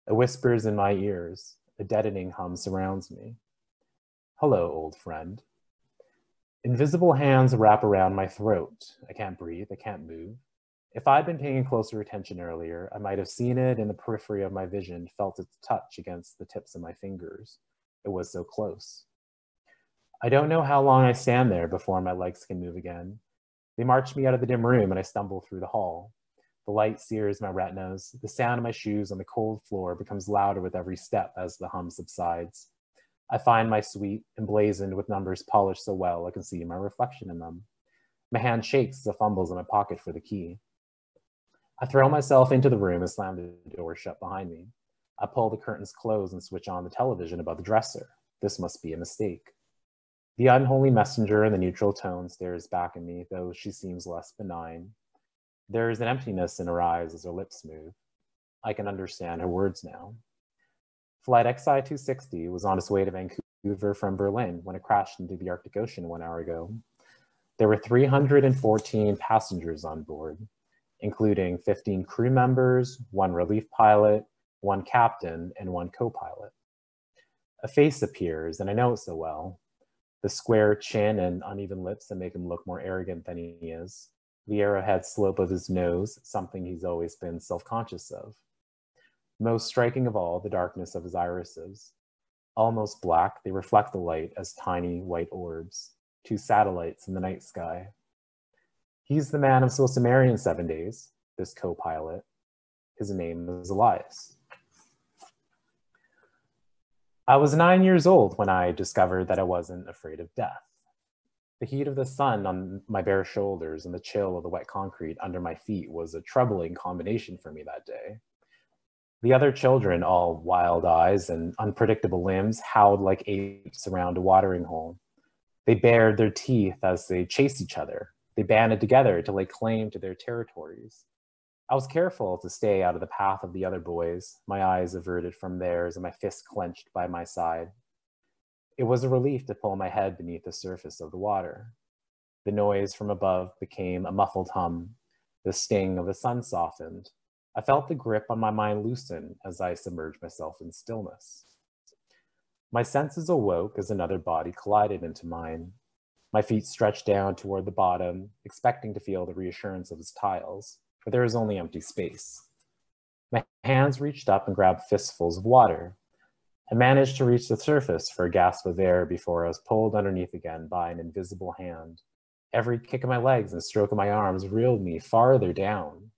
It whispers in my ears. A deadening hum surrounds me. Hello, old friend. Invisible hands wrap around my throat. I can't breathe, I can't move. If I'd been paying closer attention earlier, I might have seen it in the periphery of my vision, felt its touch against the tips of my fingers. It was so close. I don't know how long I stand there before my legs can move again. They march me out of the dim room and I stumble through the hall. The light sears my retinas. The sound of my shoes on the cold floor becomes louder with every step as the hum subsides. I find my suite emblazoned with numbers polished so well I can see my reflection in them. My hand shakes as it fumbles in my pocket for the key. I throw myself into the room and slam the door shut behind me. I pull the curtains close and switch on the television above the dresser. This must be a mistake. The unholy messenger in the neutral tone stares back at me, though she seems less benign. There is an emptiness in her eyes as her lips move. I can understand her words now. Flight XI-260 was on its way to Vancouver from Berlin when it crashed into the Arctic Ocean 1 hour ago. There were 314 passengers on board, including 15 crew members, 1 relief pilot, 1 captain, and 1 co-pilot. A face appears, and I know it so well. The square chin and uneven lips that make him look more arrogant than he is. The arrowhead slope of his nose, something he's always been self-conscious of. Most striking of all, the darkness of his irises. Almost black, they reflect the light as tiny white orbs, 2 satellites in the night sky. He's the man I'm supposed to marry in 7 days, this co-pilot. His name is Elias. I was 9 years old when I discovered that I wasn't afraid of death. The heat of the sun on my bare shoulders and the chill of the wet concrete under my feet was a troubling combination for me that day. The other children, all wild eyes and unpredictable limbs, howled like apes around a watering hole. They bared their teeth as they chased each other. They banded together to lay claim to their territories. I was careful to stay out of the path of the other boys, my eyes averted from theirs and my fists clenched by my side. It was a relief to pull my head beneath the surface of the water. The noise from above became a muffled hum. The sting of the sun softened. I felt the grip on my mind loosen as I submerged myself in stillness. My senses awoke as another body collided into mine. My feet stretched down toward the bottom, expecting to feel the reassurance of its tiles, for there was only empty space. My hands reached up and grabbed fistfuls of water. I managed to reach the surface for a gasp of air before I was pulled underneath again by an invisible hand. Every kick of my legs and stroke of my arms reeled me farther down.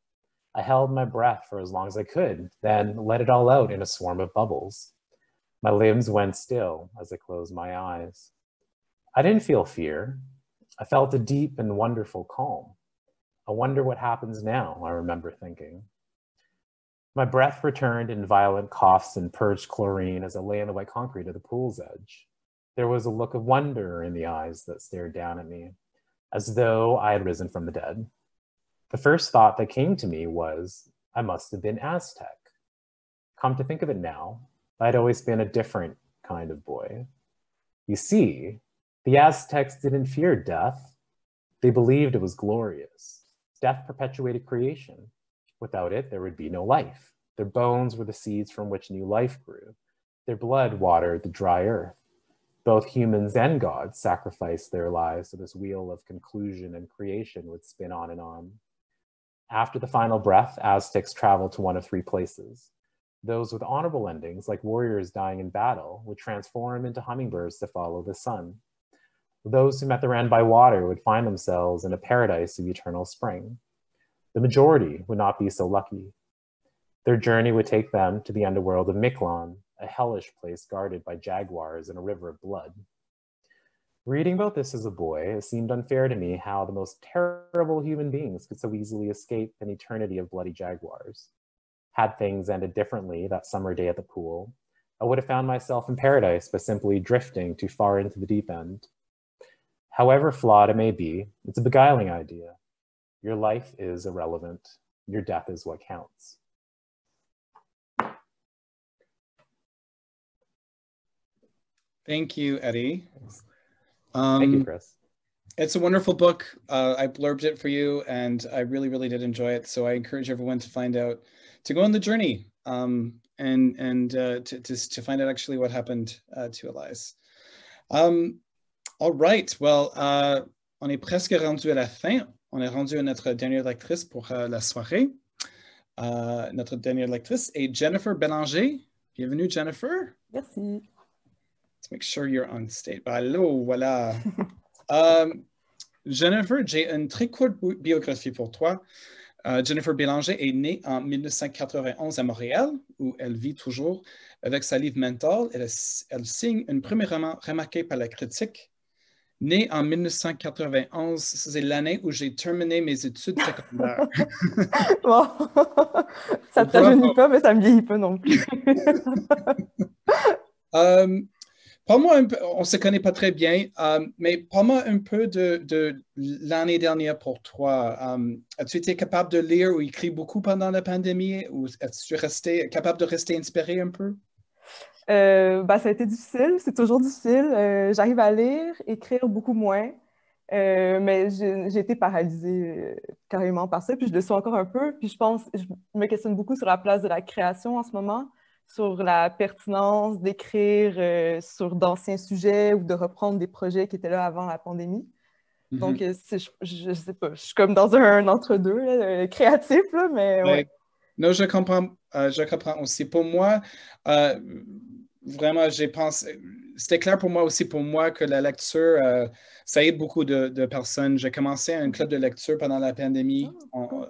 I held my breath for as long as I could, then let it all out in a swarm of bubbles. My limbs went still as I closed my eyes. I didn't feel fear. I felt a deep and wonderful calm. I wonder what happens now, I remember thinking. My breath returned in violent coughs and purged chlorine as I lay on the white concrete at the pool's edge. There was a look of wonder in the eyes that stared down at me, as though I had risen from the dead. The first thought that came to me was, I must have been Aztec. Come to think of it now, I'd always been a different kind of boy. You see, the Aztecs didn't fear death. They believed it was glorious. Death perpetuated creation. Without it, there would be no life. Their bones were the seeds from which new life grew. Their blood watered the dry earth. Both humans and gods sacrificed their lives so this wheel of conclusion and creation would spin on and on. After the final breath, Aztecs traveled to one of three places. Those with honorable endings, like warriors dying in battle, would transform into hummingbirds to follow the sun. Those who met their end by water would find themselves in a paradise of eternal spring. The majority would not be so lucky. Their journey would take them to the underworld of Miquelon, a hellish place guarded by jaguars and a river of blood. Reading about this as a boy, it seemed unfair to me how the most terrible human beings could so easily escape an eternity of bloody jaguars. Had things ended differently that summer day at the pool, I would have found myself in paradise by simply drifting too far into the deep end. However flawed it may be, it's a beguiling idea. Your life is irrelevant. Your death is what counts. Thank you, Eddy. Thank you, Chris. It's a wonderful book. I blurbed it for you, and I really, really did enjoy it. So I encourage everyone to find out, to go on the journey, and to find out actually what happened to Elias. All right. Well, on est presque rendu à la fin. On est rendu à notre dernière lectrice pour la soirée. Notre dernière lectrice est Jennifer Bélanger. Bienvenue, Jennifer. Merci. Let's make sure you're on stage. Allô, voilà. Jennifer, j'ai une très courte biographie pour toi. Jennifer Bélanger est née en 1991 à Montréal, où elle vit toujours. Avec sa livre Mental, elle signe un premier roman remarqué par la critique. Née en 1991, c'est l'année où j'ai terminé mes études secondaires. Bon, ça ne te rajeunit pas, mais ça ne me vieillit pas non plus. Parle-moi un peu, on ne se connaît pas très bien, mais parle-moi un peu de l'année dernière pour toi. As-tu été capable de lire ou écrire beaucoup pendant la pandémie, ou es-tu capable de rester inspiré un peu? Ça a été difficile, c'est toujours difficile. J'arrive à lire, écrire beaucoup moins, mais j'ai été paralysée carrément par ça, puis je le suis encore un peu. Puis je me questionne beaucoup sur la place de la création en ce moment, sur la pertinence d'écrire sur d'anciens sujets ou de reprendre des projets qui étaient là avant la pandémie. Mm-hmm. Donc, je sais pas, je suis comme dans un entre-deux créatif, là, mais ouais. Non, je comprends aussi. Pour moi, vraiment, j'ai pensé, c'était clair pour moi aussi, pour moi, que la lecture, ça aide beaucoup de personnes. J'ai commencé un club de lecture pendant la pandémie. On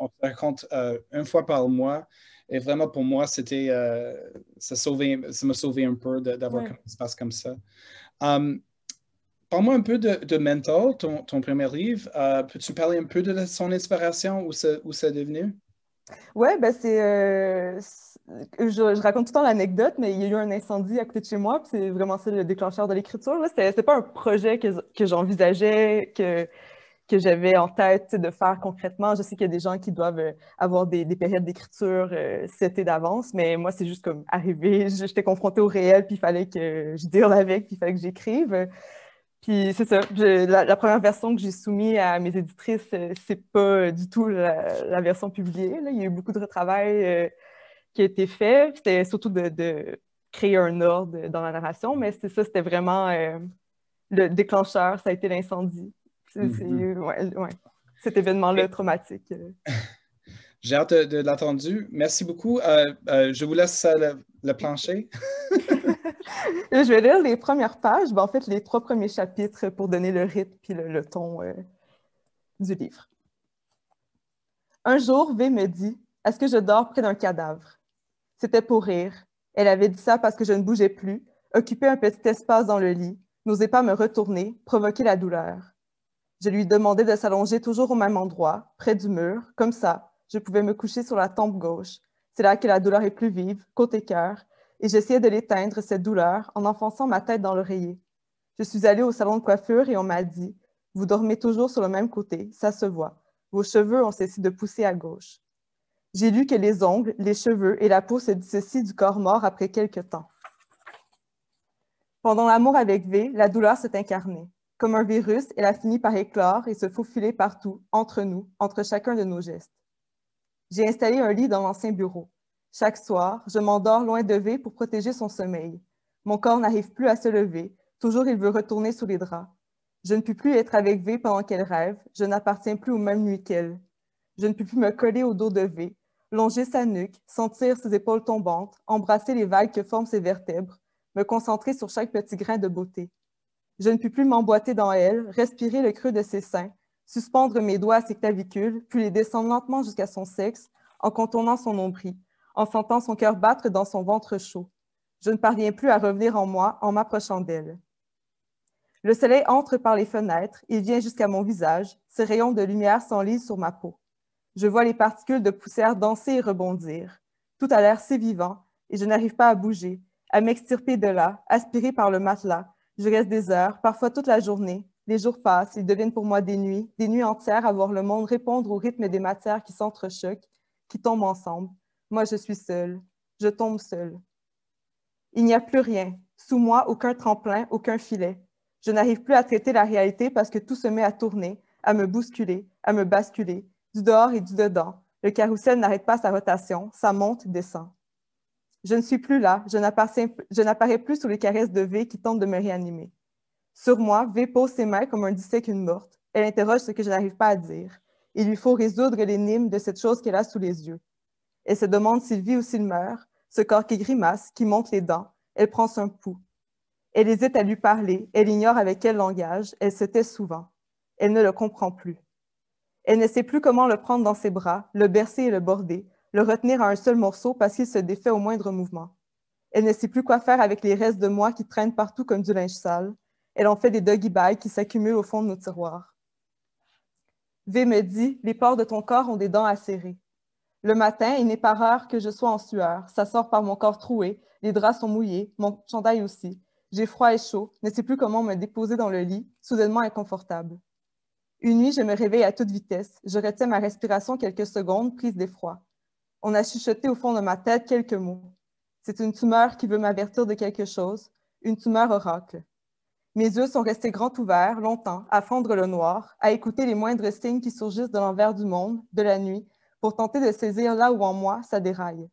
se rencontre une fois par mois. Et vraiment, pour moi, c'était, ça m'a sauvé un peu d'avoir un espace comme ça. Parle-moi un peu de Mental, ton premier livre. Peux-tu parler un peu de son inspiration, où c'est devenu? Oui, je raconte tout le temps l'anecdote, mais il y a eu un incendie à côté de chez moi, puis c'est vraiment ça le déclencheur de l'écriture. C'était pas un projet que j'envisageais, que j'avais en tête de faire concrètement. Je sais qu'il y a des gens qui doivent avoir des périodes d'écriture setées d'avance, mais moi, c'est juste comme arrivé. J'étais confrontée au réel, puis il fallait que je deal avec, puis il fallait que j'écrive. Puis c'est ça, la première version que j'ai soumise à mes éditrices, c'est pas du tout la version publiée, là. Il y a eu beaucoup de retravail qui a été fait. C'était surtout de créer un ordre dans la narration, mais c'est ça, c'était vraiment le déclencheur, ça a été l'incendie. Ouais, cet événement-là traumatique. J'ai hâte de l'entendre. Merci beaucoup. Je vous laisse le plancher. Je vais lire les premières pages, en fait, les 3 premiers chapitres pour donner le rythme puis le ton du livre. Un jour, V me dit « Est-ce que je dors près d'un cadavre? » C'était pour rire. Elle avait dit ça parce que je ne bougeais plus, occupais un petit espace dans le lit, n'osais pas me retourner, provoquer la douleur. Je lui demandais de s'allonger toujours au même endroit, près du mur, comme ça. Je pouvais me coucher sur la tempe gauche. C'est là que la douleur est plus vive, côté cœur, et j'essayais de l'éteindre, cette douleur, en enfonçant ma tête dans l'oreiller. Je suis allée au salon de coiffure et on m'a dit « Vous dormez toujours sur le même côté, ça se voit. Vos cheveux ont cessé de pousser à gauche. » J'ai lu que les ongles, les cheveux et la peau se dissocient du corps mort après quelque temps. Pendant l'amour avec V, la douleur s'est incarnée. Comme un virus, elle a fini par éclore et se faufiler partout, entre nous, entre chacun de nos gestes. J'ai installé un lit dans l'ancien bureau. Chaque soir, je m'endors loin de V pour protéger son sommeil. Mon corps n'arrive plus à se lever, toujours il veut retourner sous les draps. Je ne puis plus être avec V pendant qu'elle rêve, je n'appartiens plus aux mêmes nuits qu'elle. Je ne puis plus me coller au dos de V, longer sa nuque, sentir ses épaules tombantes, embrasser les vagues que forment ses vertèbres, me concentrer sur chaque petit grain de beauté. Je ne puis plus m'emboîter dans elle, respirer le creux de ses seins, suspendre mes doigts à ses clavicules, puis les descendre lentement jusqu'à son sexe, en contournant son nombril, en sentant son cœur battre dans son ventre chaud. Je ne parviens plus à revenir en moi en m'approchant d'elle. Le soleil entre par les fenêtres, il vient jusqu'à mon visage, ses rayons de lumière s'enlisent sur ma peau. Je vois les particules de poussière danser et rebondir. Tout a l'air si vivant, et je n'arrive pas à bouger, à m'extirper de là, aspirée par le matelas. Je reste des heures, parfois toute la journée. Les jours passent, ils deviennent pour moi des nuits entières à voir le monde répondre au rythme des matières qui s'entrechoquent, qui tombent ensemble. Moi, je suis seule. Je tombe seule. Il n'y a plus rien. Sous moi, aucun tremplin, aucun filet. Je n'arrive plus à traiter la réalité parce que tout se met à tourner, à me bousculer, à me basculer, du dehors et du dedans. Le carrousel n'arrête pas sa rotation, ça monte, descend. Je ne suis plus là, je n'apparais plus sous les caresses de V qui tentent de me réanimer. Sur moi, V pose ses mains comme un dissèque une morte. Elle interroge ce que je n'arrive pas à dire. Il lui faut résoudre l'énigme de cette chose qu'elle a sous les yeux. Elle se demande s'il vit ou s'il meurt, ce corps qui grimace, qui monte les dents. Elle prend son pouls. Elle hésite à lui parler, elle ignore avec quel langage, elle se tait souvent. Elle ne le comprend plus. Elle ne sait plus comment le prendre dans ses bras, le bercer et le border, le retenir à un seul morceau parce qu'il se défait au moindre mouvement. Elle ne sait plus quoi faire avec les restes de moi qui traînent partout comme du linge sale. Elle en fait des doggy-bags qui s'accumulent au fond de nos tiroirs. V me dit, les pores de ton corps ont des dents acérées. Le matin, il n'est pas rare que je sois en sueur. Ça sort par mon corps troué, les draps sont mouillés, mon chandail aussi. J'ai froid et chaud, ne sais plus comment me déposer dans le lit, soudainement inconfortable. Une nuit, je me réveille à toute vitesse. Je retiens ma respiration quelques secondes, prise d'effroi. On a chuchoté au fond de ma tête quelques mots. C'est une tumeur qui veut m'avertir de quelque chose, une tumeur oracle. Mes yeux sont restés grands ouverts, longtemps, à fondre le noir, à écouter les moindres signes qui surgissent de l'envers du monde, de la nuit, pour tenter de saisir là où en moi, ça déraille.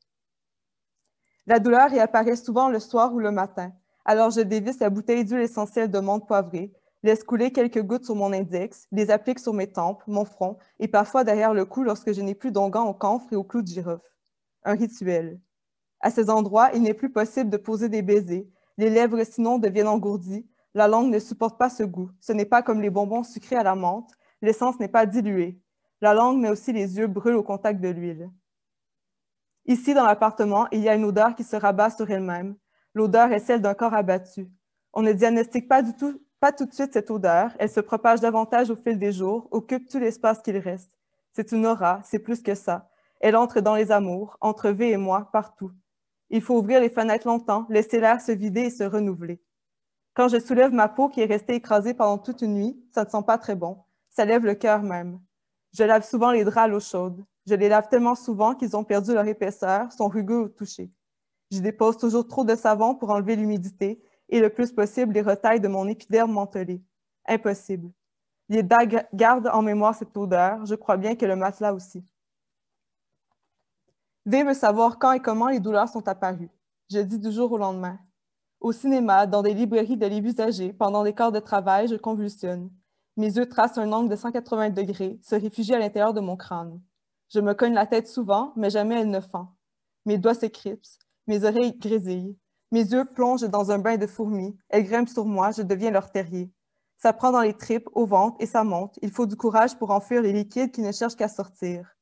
La douleur réapparaît souvent le soir ou le matin. Alors je dévisse la bouteille d'huile essentielle de menthe poivrée, laisse couler quelques gouttes sur mon index, les applique sur mes tempes, mon front et parfois derrière le cou lorsque je n'ai plus d'onguents au camphre et au clou de girofle. Un rituel. À ces endroits, il n'est plus possible de poser des baisers. Les lèvres sinon deviennent engourdies. La langue ne supporte pas ce goût. Ce n'est pas comme les bonbons sucrés à la menthe. L'essence n'est pas diluée. La langue, mais aussi les yeux, brûlent au contact de l'huile. Ici, dans l'appartement, il y a une odeur qui se rabat sur elle-même. L'odeur est celle d'un corps abattu. On ne diagnostique pas tout de suite cette odeur. Elle se propage davantage au fil des jours, occupe tout l'espace qu'il reste. C'est une aura, c'est plus que ça. Elle entre dans les amours, entre V et moi, partout. Il faut ouvrir les fenêtres longtemps, laisser l'air se vider et se renouveler. Quand je soulève ma peau qui est restée écrasée pendant toute une nuit, ça ne sent pas très bon. Ça lève le cœur même. Je lave souvent les draps à l'eau chaude. Je les lave tellement souvent qu'ils ont perdu leur épaisseur, sont rugueux au toucher. J'y dépose toujours trop de savon pour enlever l'humidité et le plus possible les retailles de mon épiderme mentholé. Impossible. Les dagues gardent en mémoire cette odeur, je crois bien que le matelas aussi. V veut savoir quand et comment les douleurs sont apparues. Je dis du jour au lendemain. Au cinéma, dans des librairies de livres usagés, pendant des quarts de travail, je convulsionne. Mes yeux tracent un angle de 180 degrés, se réfugient à l'intérieur de mon crâne. Je me cogne la tête souvent, mais jamais elle ne fend. Mes doigts s'éclipsent, mes oreilles grésillent. Mes yeux plongent dans un bain de fourmis. Elles grimpent sur moi, je deviens leur terrier. Ça prend dans les tripes, au ventre, et ça monte. Il faut du courage pour enfuir les liquides qui ne cherchent qu'à sortir.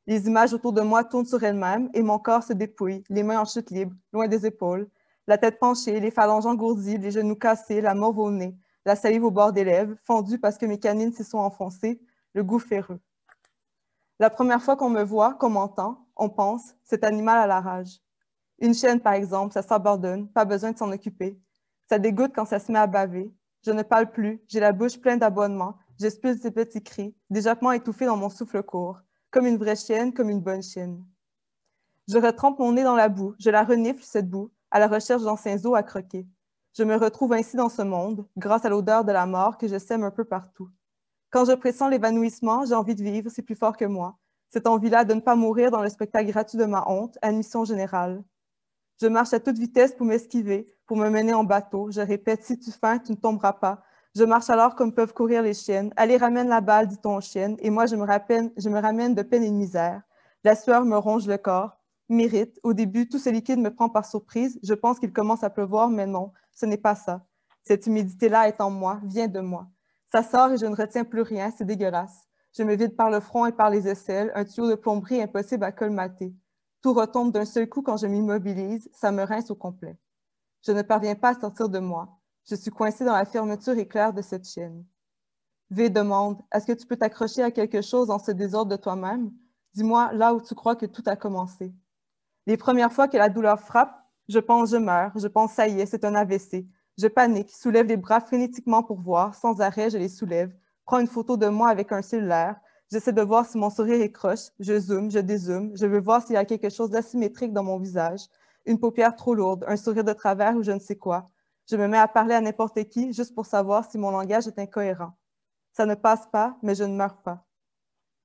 Les images autour de moi tournent sur elles-mêmes et mon corps se dépouille, les mains en chute libre, loin des épaules, la tête penchée, les phalanges engourdies, les genoux cassés, la morve au nez, la salive au bord des lèvres, fondue parce que mes canines s'y sont enfoncées, le goût féreux. La première fois qu'on me voit, qu'on m'entend, on pense, cet animal a la rage. Une chienne, par exemple, ça s'abandonne, pas besoin de s'en occuper. Ça dégoûte quand ça se met à baver. Je ne parle plus, j'ai la bouche pleine d'aboiements, j'expulse des petits cris, des jappements étouffés dans mon souffle court, comme une vraie chienne, comme une bonne chienne. Je retrempe mon nez dans la boue, je la renifle, cette boue, à la recherche d'anciens os à croquer. Je me retrouve ainsi dans ce monde, grâce à l'odeur de la mort que je sème un peu partout. Quand je pressens l'évanouissement, j'ai envie de vivre, c'est plus fort que moi. Cette envie-là de ne pas mourir dans le spectacle gratuit de ma honte, admission générale. Je marche à toute vitesse pour m'esquiver, pour me mener en bateau. Je répète, si tu faim, tu ne tomberas pas. Je marche alors comme peuvent courir les chiennes. Allez, ramène la balle, dit-on aux chiennes, et moi je me ramène de peine et de misère. La sueur me ronge le corps, m'irrite. Au début, tout ce liquide me prend par surprise. Je pense qu'il commence à pleuvoir, mais non, ce n'est pas ça. Cette humidité-là est en moi, vient de moi. Ça sort et je ne retiens plus rien, c'est dégueulasse. Je me vide par le front et par les aisselles, un tuyau de plomberie impossible à colmater. Tout retombe d'un seul coup quand je m'immobilise, ça me rince au complet. Je ne parviens pas à sortir de moi. Je suis coincée dans la fermeture éclair de cette chaîne. V demande, est-ce que tu peux t'accrocher à quelque chose dans ce désordre de toi-même? Dis-moi là où tu crois que tout a commencé. Les premières fois que la douleur frappe, je pense je meurs, je pense ça y est, c'est un AVC. Je panique, soulève les bras frénétiquement pour voir, sans arrêt, je les soulève, prends une photo de moi avec un cellulaire, j'essaie de voir si mon sourire est croche, je zoome, je dézoome, je veux voir s'il y a quelque chose d'asymétrique dans mon visage, une paupière trop lourde, un sourire de travers ou je ne sais quoi. Je me mets à parler à n'importe qui juste pour savoir si mon langage est incohérent. Ça ne passe pas, mais je ne meurs pas.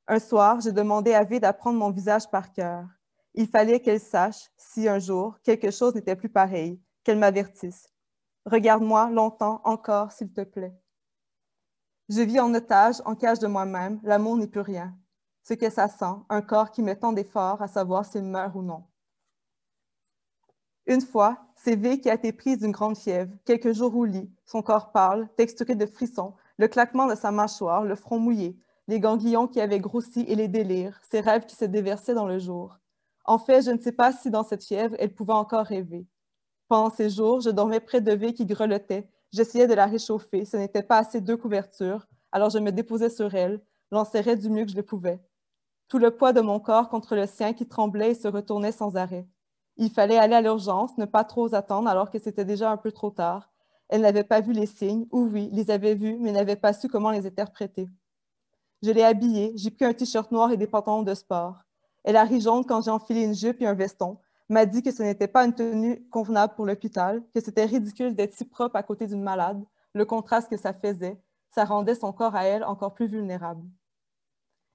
Un soir, j'ai demandé à V d'apprendre mon visage par cœur. Il fallait qu'elle sache, si un jour, quelque chose n'était plus pareil, qu'elle m'avertisse. Regarde-moi longtemps encore, s'il te plaît. Je vis en otage, en cage de moi-même, l'amour n'est plus rien. Ce que ça sent, un corps qui met tant d'efforts à savoir s'il meurt ou non. Une fois, c'est V qui a été prise d'une grande fièvre, quelques jours au lit, son corps pâle, texturé de frissons, le claquement de sa mâchoire, le front mouillé, les ganglions qui avaient grossi et les délires, ses rêves qui se déversaient dans le jour. En fait, je ne sais pas si dans cette fièvre, elle pouvait encore rêver. Pendant ces jours, je dormais près de V qui grelottait. J'essayais de la réchauffer. Ce n'était pas assez 2 couvertures. Alors je me déposais sur elle, l'enserrais du mieux que je le pouvais. Tout le poids de mon corps contre le sien qui tremblait et se retournait sans arrêt. Il fallait aller à l'urgence, ne pas trop attendre alors que c'était déjà un peu trop tard. Elle n'avait pas vu les signes, ou oui, les avait vus, mais n'avait pas su comment les interpréter. Je l'ai habillée, j'ai pris un t-shirt noir et des pantalons de sport. Elle a ri jaune quand j'ai enfilé une jupe et un veston, m'a dit que ce n'était pas une tenue convenable pour l'hôpital, que c'était ridicule d'être si propre à côté d'une malade, le contraste que ça faisait, ça rendait son corps à elle encore plus vulnérable.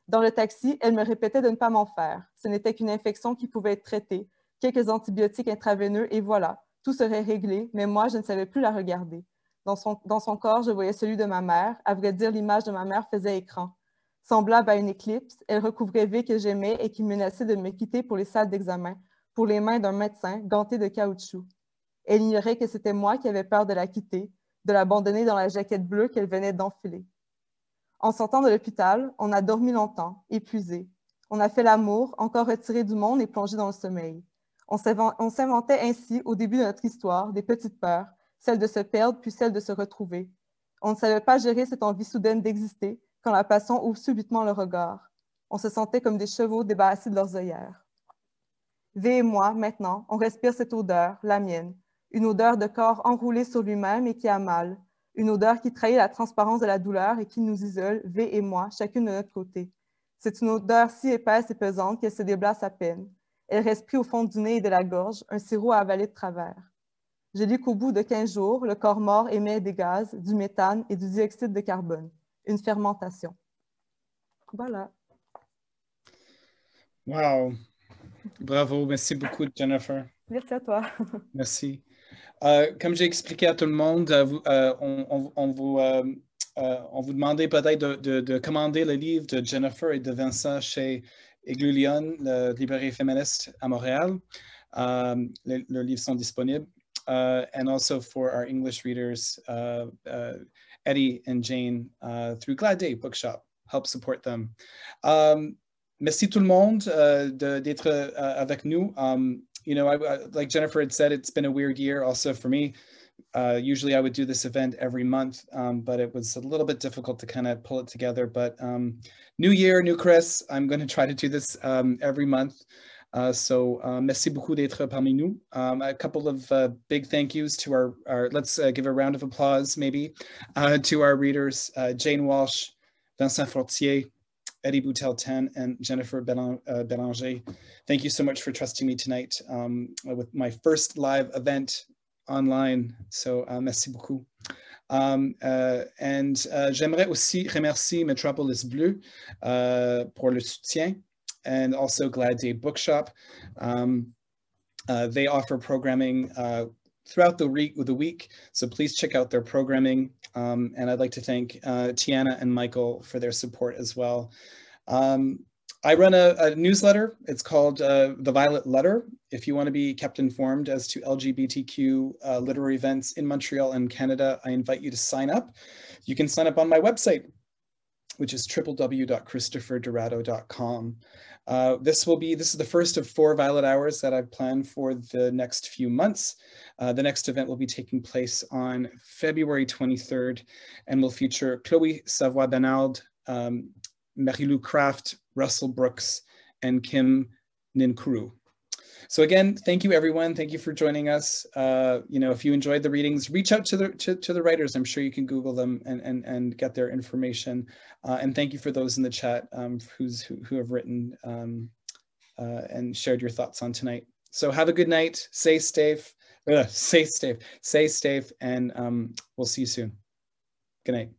Dans le taxi, elle me répétait de ne pas m'en faire. Ce n'était qu'une infection qui pouvait être traitée, quelques antibiotiques intraveineux et voilà, tout serait réglé, mais moi, je ne savais plus la regarder. Dans son corps, je voyais celui de ma mère. À vrai dire, l'image de ma mère faisait écran. Semblable à une éclipse, elle recouvrait V que j'aimais et qui menaçait de me quitter pour les salles d'examen, pour les mains d'un médecin ganté de caoutchouc. Elle ignorait que c'était moi qui avais peur de la quitter, de l'abandonner dans la jaquette bleue qu'elle venait d'enfiler. En sortant de l'hôpital, on a dormi longtemps, épuisé. On a fait l'amour, encore retiré du monde et plongé dans le sommeil. On s'inventait ainsi, au début de notre histoire, des petites peurs, celle de se perdre puis celle de se retrouver. On ne savait pas gérer cette envie soudaine d'exister quand la passion ouvre subitement le regard. On se sentait comme des chevaux débarrassés de leurs œillères. V et moi, maintenant, on respire cette odeur, la mienne, une odeur de corps enroulé sur lui-même et qui a mal, une odeur qui trahit la transparence de la douleur et qui nous isole, V et moi, chacune de notre côté. C'est une odeur si épaisse et pesante qu'elle se déblace à peine. Elle reste prise au fond du nez et de la gorge, un sirop à avaler de travers. Je lis qu'au bout de 15 jours, le corps mort émet des gaz, du méthane et du dioxyde de carbone. Une fermentation. Voilà. Wow. Bravo. Merci beaucoup, Jennifer. Merci à toi. Merci. Comme j'ai expliqué à tout le monde, on vous demandait peut-être de commander le livre de Jennifer et de Vincent chez Igloo Lyon, la librairie féministe à Montréal. Leurs livres sont disponibles. And also for our English readers, Eddy and Jane through Glad Day Bookshop. Help support them. Merci tout le monde d'être avec nous. You know, like Jennifer had said, it's been a weird year also for me. Usually I would do this event every month, but it was a little bit difficult to kind of pull it together. But new year, new Chris, I'm going to try to do this every month. So merci beaucoup d'être parmi nous. A couple of big thank yous to our let's give a round of applause maybe to our readers, Jane Walsh, Vincent Fortier, Eddy Boudel Tan, and Jennifer Bélanger. Thank you so much for trusting me tonight with my first live event online. So merci beaucoup. And j'aimerais aussi remercier Metropolis Bleu pour le soutien, and also Glad Day Bookshop. They offer programming throughout the week, so please check out their programming. And I'd like to thank Tiana and Michael for their support as well. I run a newsletter. It's called The Violet Letter. If you want to be kept informed as to LGBTQ literary events in Montreal and Canada, I invite you to sign up. You can sign up on my website, which is www.christopherdiraddo.com. This is the first of 4 Violet Hours that I've planned for the next few months. The next event will be taking place on February 23rd and will feature Chloe Savoy-Benard, Marie-Lou Craft, Russell Brooks, and Kim Ninkuru. So again, thank you everyone. Thank you for joining us. You know, if you enjoyed the readings, reach out to the writers. I'm sure you can Google them and get their information. And thank you for those in the chat who have written and shared your thoughts on tonight. So have a good night. Stay safe, and we'll see you soon. Good night.